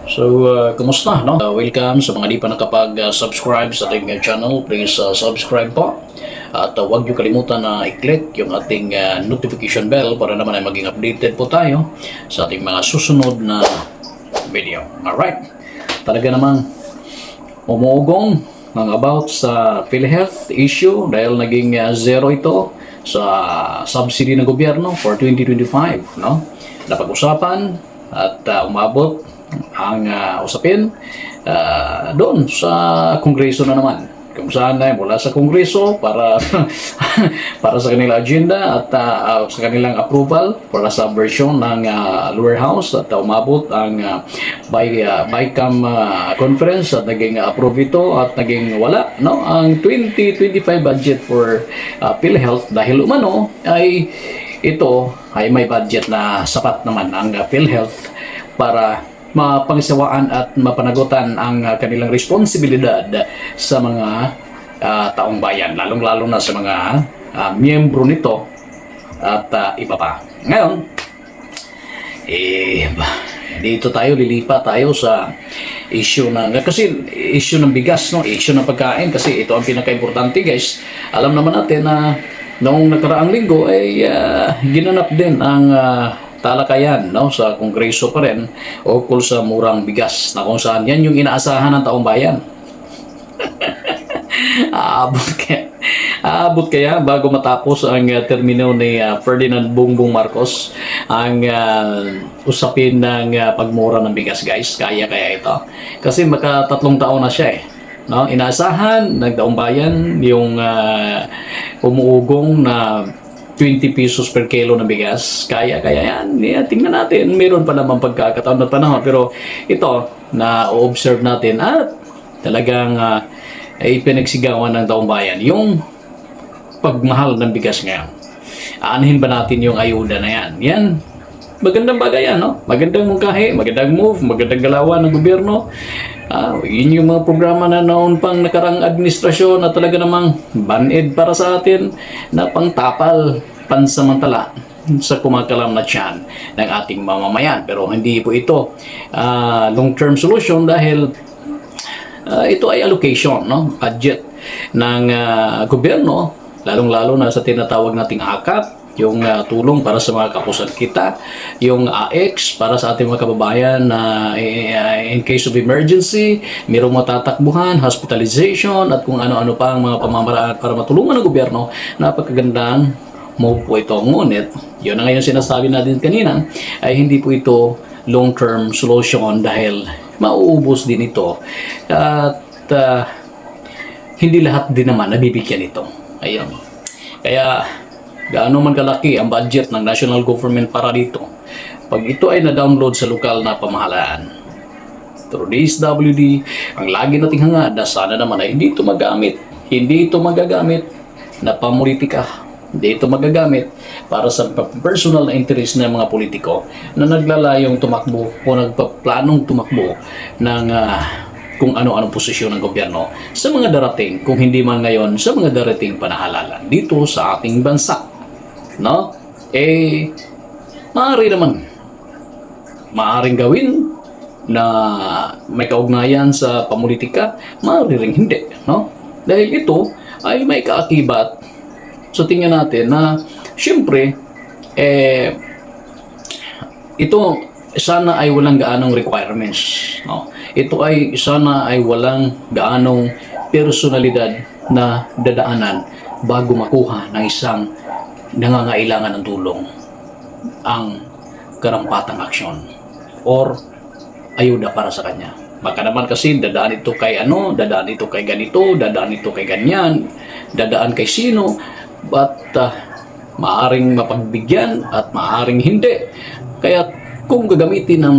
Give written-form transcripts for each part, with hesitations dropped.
Kumusta, no? Welcome sa mga di pa nakapag-subscribe sa ating channel. Please subscribe po. At huwag niyo kalimutan na i-click yung ating notification bell para naman ay maging updated po tayo sa ating mga susunod na video. Alright. Talaga namang umuugong ang about sa PhilHealth issue dahil naging zero ito sa subsidy ng gobyerno for 2025, no? Napag-usapan at umabot ang usapin doon sa Kongreso na naman, kung saan ay mula sa Kongreso para para sa kanilang agenda at sa kanilang approval para sa version ng lower house at umabot ang BICAM conference at naging approve ito at naging wala, no, ang 2025 budget for PhilHealth dahil umano ay ito ay may budget na sapat naman ang PhilHealth para mapangsawaan at mapanagutan ang kanilang responsibilidad sa mga taong bayan, lalong-lalo na sa mga miyembro nito at iba pa. Ngayon, dito tayo, lilipat tayo sa issue ng bigas, no? Issue ng pagkain, kasi ito ang pinaka-importante, guys. Alam naman natin na noong nakaraang linggo ay ginanap din ang talakayan, no, sa Kongreso pa rin ukol sa murang bigas na kung saan yan yung inaasahan ng taong bayan. Aabot kaya bago matapos ang termino ni Ferdinand Bongbong Marcos ang usapin ng pagmura ng bigas, guys. Kaya ito kasi maka-3 taon na siya, no? Inaasahan ng taong bayan yung umuugong na 20 pesos per kilo ng bigas. Kaya yan. Tingnan natin. Meron pa naman pagkakataon na panahon. Pero ito, na-observe natin at talagang ipinagsigawan ng taong bayan yung pagmahal ng bigas ngayon. Aanhin ba natin yung ayuda na yan? Yan. Magandang bagay yan, no? Magandang mungkahi, magandang move, magandang galawan ng gobyerno. Yun yung mga programa na noon pang nakarang administrasyon na talaga namang banid para sa atin na pangtapal pansamantala sa kumakalam na tiyan ng ating mamamayan. Pero hindi po ito long-term solution dahil ito ay allocation, no? Budget ng gobyerno, lalong-lalo na sa tinatawag nating AKAP, yung tulong para sa mga kapusan kita, yung AX para sa ating mga kababayan na in case of emergency, mayroong matatakbuhan, hospitalization, at kung ano-ano pa ang mga pamamaraan para matulungan ng gobyerno. Napakagandang move po ito. Ngunit, yun na ngayon sinasabi natin kanina, ay hindi po ito long-term solution dahil mauubos din ito. At hindi lahat din naman nabibigyan ito. Ayun. Kaya gaano man kalaki ang budget ng national government para dito, pag ito ay na-download sa lokal na pamahalaan through DSWD, ang lagi nating hangad na sana naman ay hindi ito magagamit na pamulitika, hindi ito magagamit para sa personal na interest ng mga politiko na naglalayong tumakbo o nagpaplanong tumakbo ng kung ano-anong posisyon ng gobyerno sa mga darating, kung hindi man ngayon, sa mga darating panahalalan dito sa ating bansa. No? Maaring gawin na may kaugnayan sa pamulitika, maaari ring hindi, no? Dahil ito ay may kaakibat sa tingin natin na siyempre ito sana ay walang gaanong requirements, no? Ito ay sana ay walang gaanong personalidad na dadaanan bago makuha ng isang nangangailangan ng tulong ang karampatang aksyon or ayuda para sa kanya. Baka naman kasi dadaan ito kay dadaan ito kay ganito, dadaan ito kay ganyan, dadaan kay sino, but maaring mapagbigyan at maaring hindi. Kaya kung gagamitin ng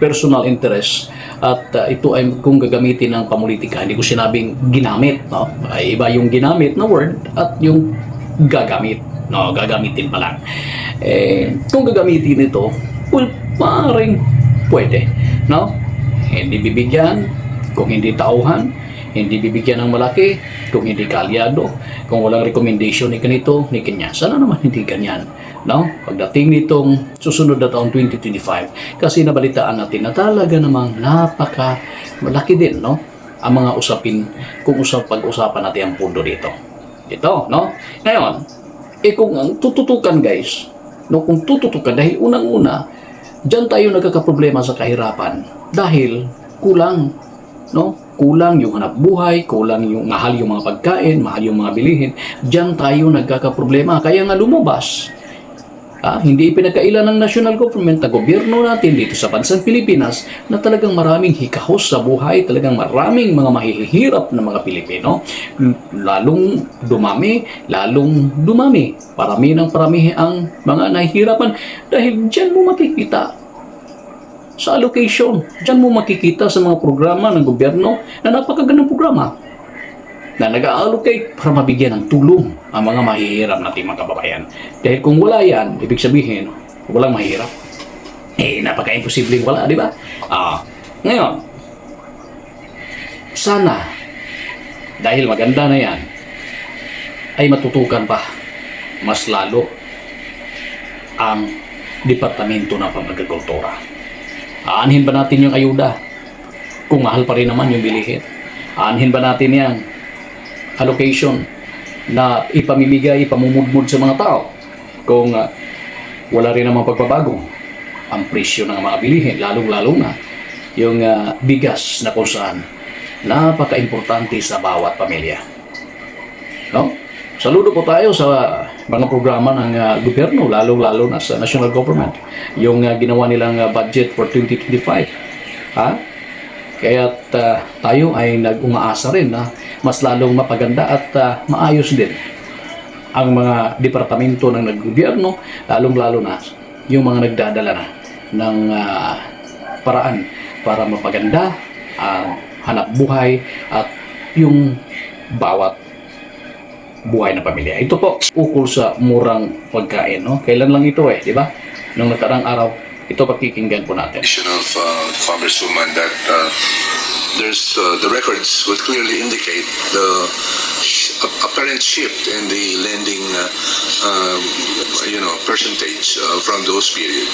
personal interest at ito ay kung gagamitin ng pamulitika, hindi ko sinabing ginamit, no? Ay iba yung ginamit na word at yung gagamit, no? Gagamitin pa lang. Kung gagamitin ito, well, maaaring pwede, no? Hindi bibigyan kung hindi tauhan, hindi bibigyan ng malaki kung hindi kaalyado, kung walang recommendation ni ganito, ni kanya. Sana naman hindi ganyan no? Pagdating nitong susunod na taon 2025, kasi nabalitaan natin na talaga namang napaka malaki din, no? Ang mga usapin kung pag-usapan natin ang pundo dito. Ito, no? Ngayon, kung ang tututukan guys, no, kung tututukan dahil unang-una, diyan tayo nagkakaproblema sa kahirapan dahil kulang, no? Kulang yung hanap buhay, kulang yung mahal yung mga pagkain, mahal yung mga bilihin. Diyan tayo nagkakaproblema. Kaya nga lumabas. Hindi ipinagkailan ng national government na gobyerno natin dito sa bansang Pilipinas na talagang maraming hikahos sa buhay, talagang maraming mga mahihirap na mga Pilipino. Lalong dumami. Parami ng parami ang mga nahihirapan dahil dyan mo makikita sa allocation. Diyan mo makikita sa mga programa ng gobyerno na napakagandang programa na nag-allocate para mabigyan ng tulong ang mga mahihirap nating mga kababayan. Dahil kung wala yan, ibig sabihin, walang mahirap. Napaka-imposibleng wala, di ba? Ngayon, sana, dahil maganda na yan, ay matutukan pa mas lalo ang Departamento ng Pag-agrikultura. Aanhin ba natin yung ayuda? Kung mahal pa rin naman yung bilihin. Aanhin ba natin yan? Allocation na ipamimigay, ipamumudmud sa mga tao kung wala rin namang pagbabago ang presyo ng mga bilihin, lalong-lalo na yung bigas na kung saan napaka-importante sa bawat pamilya. No? Saludo po tayo sa mga programa ng gobyerno, lalong-lalo na sa national government, yung ginawa nilang budget for 2025. Kaya tayo ay nag-umaasa rin na mas lalong mapaganda at maayos din ang mga departamento ng gobyerno, lalong-lalo na yung mga nagdadala na ng paraan para mapaganda ang hanap buhay at yung bawat buhay na pamilya. Ito po, ukol sa murang pagkain. No? Kailan lang ito di ba? Nung nakarang araw, ito pakikinggan po natin. Of Congresswoman that there's the records would clearly indicate the apparent shift in the lending percentage from those period.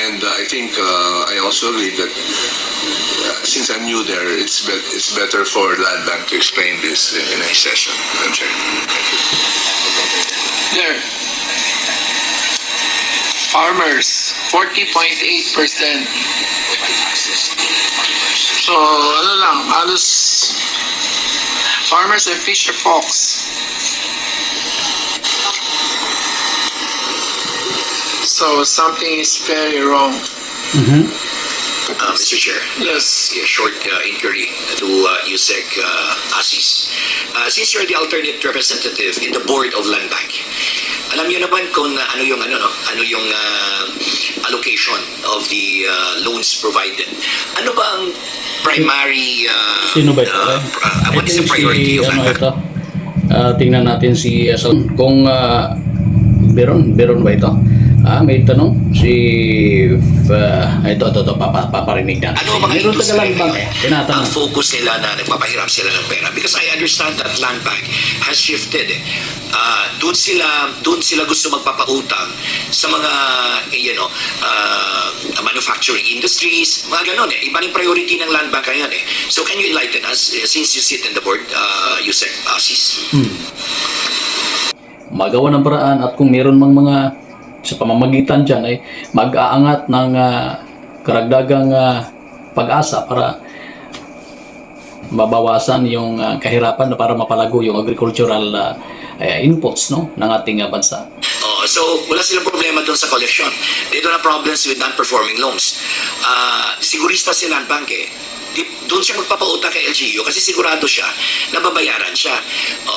And I think I also agree that since I'm new there, it's better for Land Bank to explain this in a session. Madam Chair. There. Farmers, 40.8%. So, halos farmers and fisher folks. So, something is very wrong. Mr. Chair. Yes. A short inquiry to Yusek Asis. Since you're the alternate representative in the board of Land Bank, alam niyo naman kung ano yung allocation of the loans provided. Ano ba ang primary Sino ba ito? what is the priority of Land Bank? Ito? Tingnan natin si kung Beron ba ito? May tanong si ito paparinig natin. Ano mga Meron industry Land Bank ang focus nila na nagpapahirap sila ng pera? Because I understand that Land Bank has shifted. Doon sila gusto magpapautang sa mga manufacturing industries, mga ganon Iba rin priority ng Land Bank ngayon So can you enlighten us since you sit in the board, Yusek Asis? Magawa ng paraan at kung meron mang mga sa pamamagitan dyan ay mag-aangat ng karagdagang pag-asa para mabawasan yung kahirapan na para mapalago yung agricultural inputs ng ating bansa. So wala silang problema doon sa collection. They don't have problems with non-performing loans. Sigurista si Land Bank doon siya magpapautang kay LGU kasi sigurado siya na babayaran siya.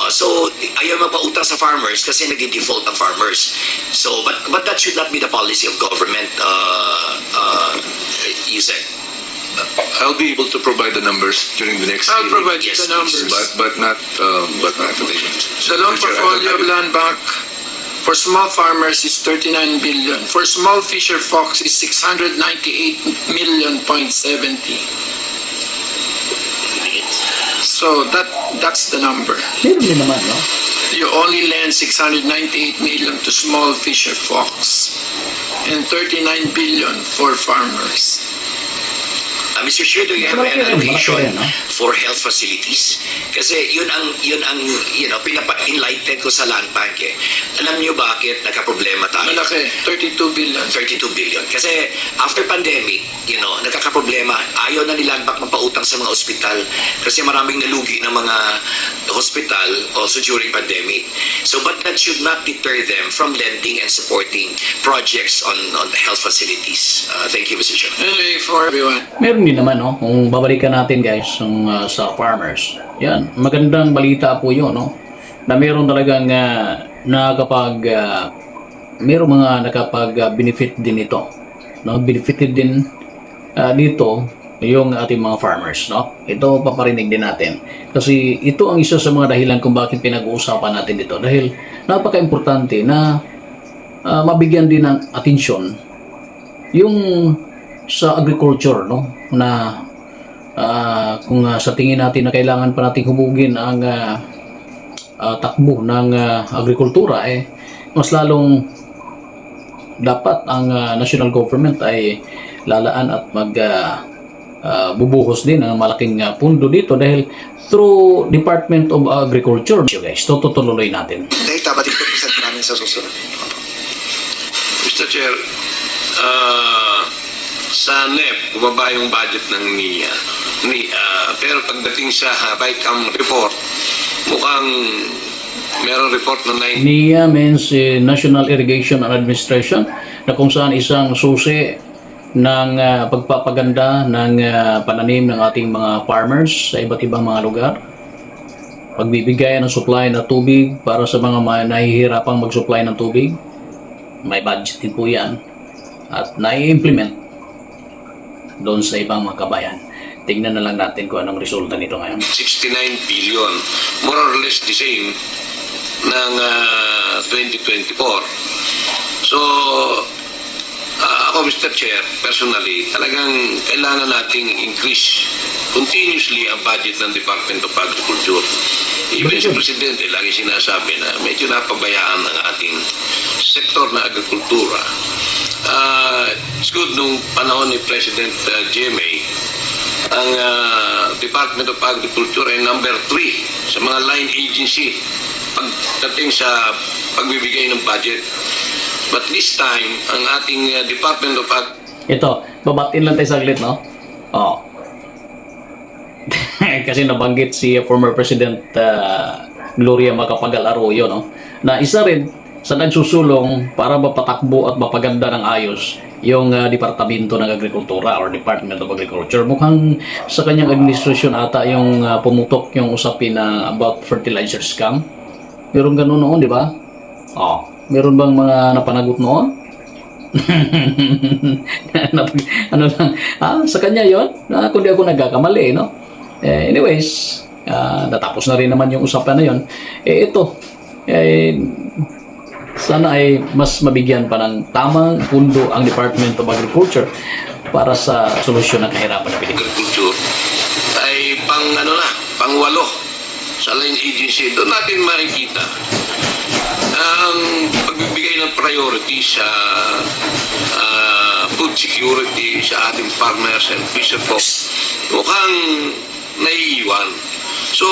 So ayaw magpautang sa farmers kasi nagdi-default ang farmers. So but that should not be the policy of government, you said. I'll be able to provide the numbers during the next I'll meeting. provide Yes, the numbers. But not today. The loan portfolio of Land Bank for small farmers is 39 billion. For small fisher folks is 698 million.70. So that's the number. Meron din naman, no? you only lend 698 million to small fisher folks and 39 billion for farmers. Mr. Chair, do you have Malaki an rin, allocation malaki rin, no? for health facilities? Kasi yun ang pinapa-enlighten ko sa land bank eh. Alam niyo bakit nagka-problema tayo? Malaki, 32 billion. 32 billion. Kasi after pandemic, nagkakaproblema, ayaw na ni land bank mapautang sa mga ospital kasi maraming nalugi ng mga hospital also during pandemic. So but that should not deter them from lending and supporting projects on health facilities. Thank you, Mr. Chair. Anyway, for everyone. Meron din naman, no? Kung babalikan natin, guys, sa farmers. Yan, magandang balita po yun, no? Na meron talagang meron mga nakapag-benefit din ito. No? Benefited din dito yung ating mga farmers, no? Ito paparinig din natin. Kasi ito ang isa sa mga dahilan kung bakit pinag-uusapan natin dito. Dahil napaka-importante na mabigyan din ng atensyon yung sa agriculture, no, na kung sa tingin natin na kailangan pa nating hubugin ang takbo ng agrikultura, mas lalong dapat ang national government ay lalaan at bubuhos din ng malaking pundo dito dahil through Department of Agriculture. So guys, tutuloy natin. Dahil dapat ipag-present namin sa susunod. Mr. Chair, sa NEP, bumaba yung budget ng NIA. Pero pagdating sa BICAM report, mukhang meron report na 9. NIA means National Irrigation and Administration, na kung saan isang susi ng pagpapaganda ng pananim ng ating mga farmers sa iba't ibang mga lugar. Pagbibigay ng supply na tubig para sa mga nahihirapang mag-supply ng tubig. May budget din po yan. At nai-implement doon sa ibang mga kabayan. Tingnan na lang natin kung anong resulta nito ngayon. 69 billion, more or less the same ng 2024. So, ako, Mr. Chair, personally, talagang kailangan nating increase continuously ang budget ng Department of Agriculture. Even si Presidente, lagi sinasabi na medyo napabayaan ang ating sektor na agrikultura. It's good nung panahon ni President GMA, ang Department of Agriculture ay number 3 sa mga line agency pagdating sa pagbibigay ng budget. But this time, ang ating Department of Ito, babatin lang tayo saglit, no? Oh. Kasi nabanggit si former President Gloria Macapagal Arroyo, no? Na isa rin sa nagsusulong para mapatakbo at mapaganda ng ayos yung Departamento ng Agrikultura or Department of Agriculture. Mukhang sa kanyang administrasyon ata yung pumutok yung usapin na about fertilizer scam. Meron ganun noon, di ba? Oh, meron bang mga napanagot noon? Ano lang, sa kanya yon, kundi ako nagkakamali, no? Anyways, natapos na rin naman yung usapan na yon. Ito, sana ay mas mabigyan pa ng tamang pundo ang Department of Agriculture para sa solusyon ng kahirapan ng Pilipinas. Agriculture ay pang 8 sa line agency. Doon natin makikita ang pagbibigay ng priority sa food security sa ating farmers and fisher folks. Mukhang naiiwan. So,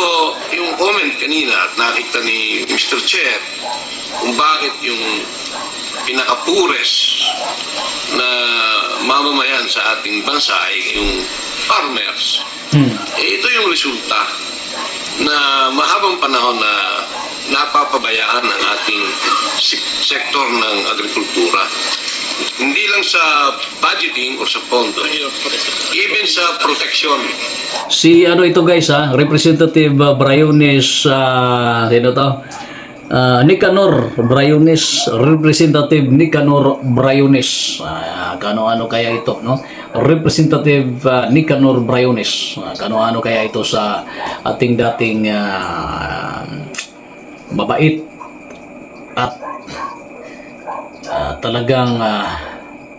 yung comment kanina at nakita ni Mr. Chair kung bakit yung pinakapures na mamamayan sa ating bansa ay yung farmers. Ito yung resulta na mahabang panahon na napapabayaan ang ating sektor ng agrikultura. Hindi lang sa budgeting o sa pondo, even sa protection. Si ano ito guys Representative Briones, sino to? Nicanor Briones, Representative Nicanor Briones. Kano-ano kaya ito, no? Representative Nicanor Briones. Kano-ano kaya ito sa ating dating mabait at talagang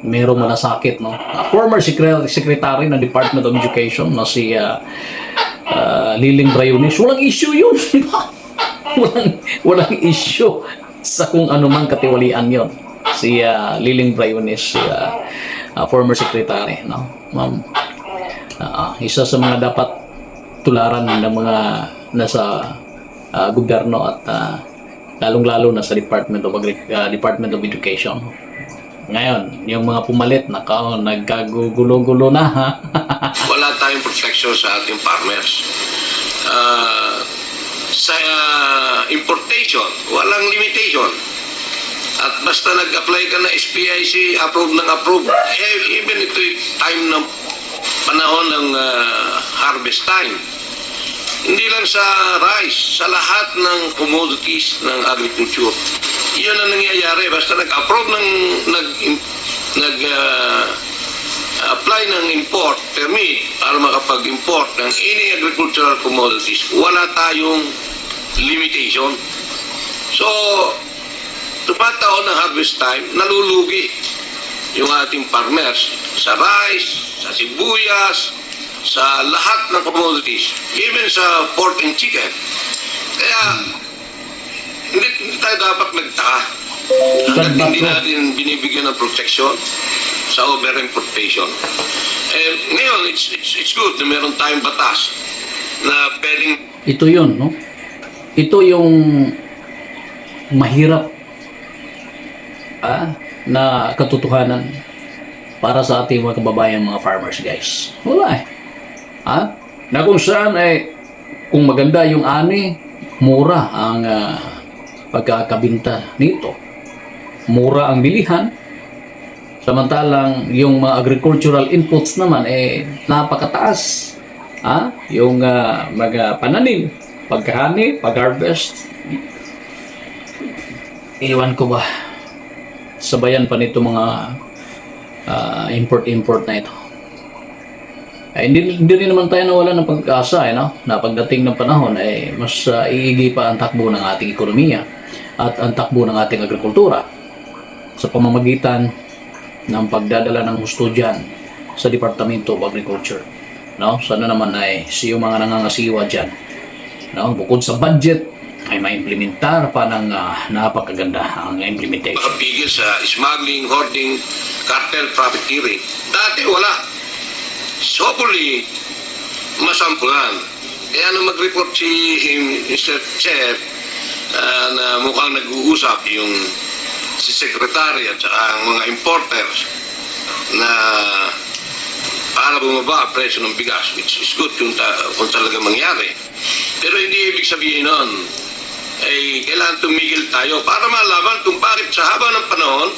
mayroong malasakit, no? Former secretary ng Department of Education na si Liling Briones. Walang issue yun, di ba? walang issue sa kung anumang katiwalian yon. Si Liling Briones, si former secretary, no? Ma'am, isa sa mga dapat tularan ng mga nasa gobyerno at lalong-lalo na sa Department of Education. Ngayon, yung mga pumalit, nagkagugulo-gulo na, ha? Wala tayong protection sa ating farmers. Sa importation, walang limitation. At basta nag-apply ka na SPIC, approve ng approve. Even ito time ng panahon ng harvest time. Hindi lang sa rice, sa lahat ng commodities ng agriculture. Iyon ang nangyayari. Basta nag-approve apply ng import permit para makapag-import ng any agricultural commodities, wala tayong limitation. So, tumataon ng harvest time, nalulugi yung ating farmers sa rice, sa sibuyas, sa lahat ng commodities, even sa pork and chicken. Kaya, hindi tayo dapat nagtaka hanggat hindi natin binibigyan ng protection sa over-importation. And ngayon, it's good na meron tayong batas na pwedeng... Ito yun, no? Ito yung mahirap na katotohanan para sa ating mga kababayan, mga farmers, guys. Wala eh. Na kung saan kung maganda yung ani, mura ang pagkakabinta nito. Mura ang bilihan. Samantalang yung mga agricultural inputs naman napakataas. Yung mga pananim, pagkahani, pag-harvest. Iwan ko ba? Sabayan pa nito mga import-import na ito. Hindi rin naman tayo nawala ng pag-asa, no? Na pagdating ng panahon, mas iigi pa ang takbo ng ating ekonomiya at ang takbo ng ating agrikultura sa pamamagitan ng pagdadala ng husto dyan sa Departamento of Agriculture. No? Sana naman yung mga nangangasiwa dyan, no? Bukod sa budget, ay maimplementar pa ng napakaganda ang implementation. Makapigil sa smuggling, hoarding, cartel, profiteering. Dati wala. So, hopefully, masampulan. Kaya nung mag-report si Mr. Chair na mukhang nag-uusap yung si Secretary at saka ang mga importers na para bumaba ang presyo ng bigas, which is good kung talaga mangyari. Pero hindi ibig sabihin nun, kailangan tumigil tayo para malaman kung bakit sa haba ng panahon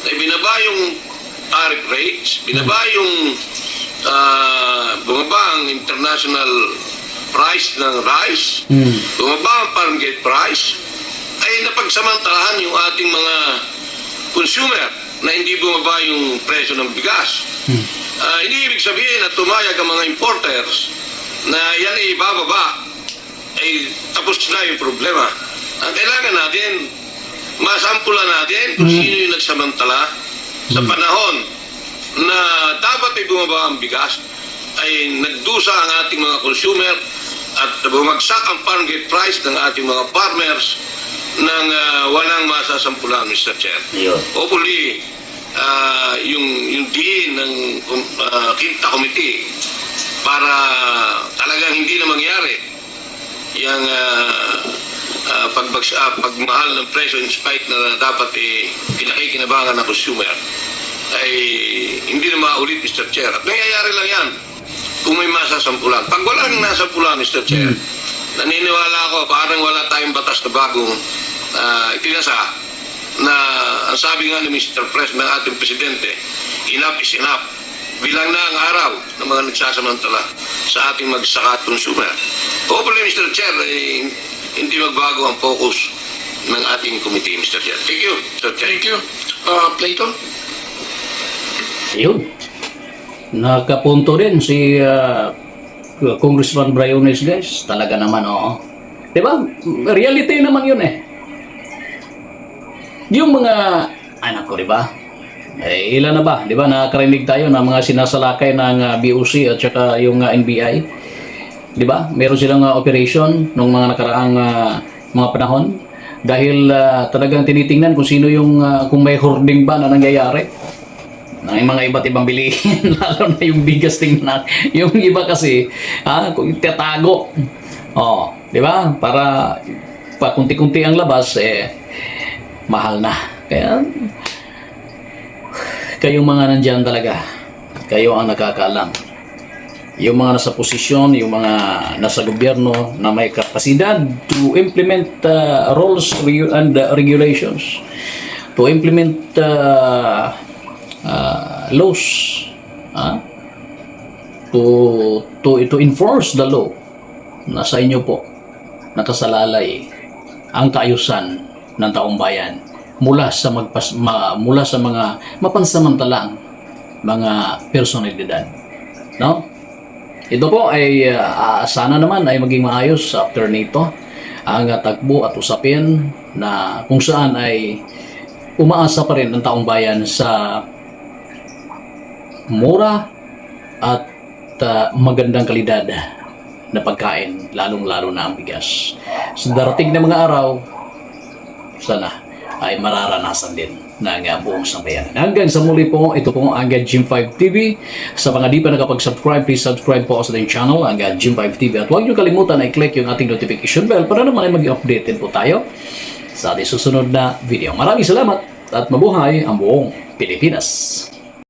ay binaba yung tariff rates, binaba yung bumaba ang international price ng rice, bumaba ang farm gate price, ay napagsamantalahan yung ating mga consumer na hindi bumaba yung presyo ng bigas. Hindi ibig sabihin na tumayag ang mga importers na yan ay ibababa, ay tapos na yung problema. Ang kailangan natin, masampulan natin kung sino yung nagsamantala sa panahon na dapat ay bumaba ang bigas, ay nagdusa ang ating mga consumer at bumagsak ang farm gate price ng ating mga farmers nang walang masasampulan, Mr. Chair. Hopefully, yung diin ng Quinta Committee para talagang hindi na mangyari yung pagmahal ng presyo in spite na dapat pinakikinabangan ng consumer ay hindi na maulit, Mr. Chair. At nangyayari lang yan kung may masasampulan. Pag walang nasampulan, Mr. Chair, naniniwala ako parang wala tayong batas na bagong itinasa na ang sabi nga ni Mr. President ng ating Presidente, enough is enough. Bilang na ang araw ng mga nagsasamantala sa ating magsaka at consumer. Hopefully, Mr. Chair, hindi magbago ang focus ng ating committee, Mr. Chair. Thank you, Mr. Chair. Thank you. Plato? Yun. Nakapunto rin si Congressman Briones, guys. Talaga naman, oo. Diba? Reality naman yun Yung mga anak ko, diba? Ilan na ba? Diba? Nakakarinig tayo na mga sinasalakay ng BOC at saka yung NBI. Diba? Meron silang operation nung mga nakaraang mga panahon dahil talagang tinitingnan kung sino yung kung may hoarding ba na nangyayari ng mga iba't ibang bilihin lalo na yung bigas tingnan yung iba kasi kung itatago di ba para pa kunti-kunti ang labas mahal na kaya kayong mga nandyan talaga kayo ang nakakaalam yung mga nasa posisyon, yung mga nasa gobyerno na may kapasidad to implement rules and regulations, to implement laws, to enforce the law. Nasa inyo po nakasalalay ang kaayusan ng taong bayan mula sa mula sa mga mapansamantalang mga personalidad, no? Ito po ay sana naman ay maging maayos after nito ang takbo at usapin na kung saan ay umaasa pa rin ang taong bayan sa mura at magandang kalidad na pagkain, lalong-lalo na ang bigas. Sa darating na mga araw, sana ay mararanasan din ng buong sambayan. Hanggang sa muli po, ito po ang Jim 5 TV. Sa mga di pa nakapag-subscribe, please subscribe po sa ating channel, ang Jim 5 TV. At huwag niyo kalimutan na i-click yung ating notification bell para naman ay mag-update din po tayo sa ating susunod na video. Maraming salamat at mabuhay ang buong Pilipinas.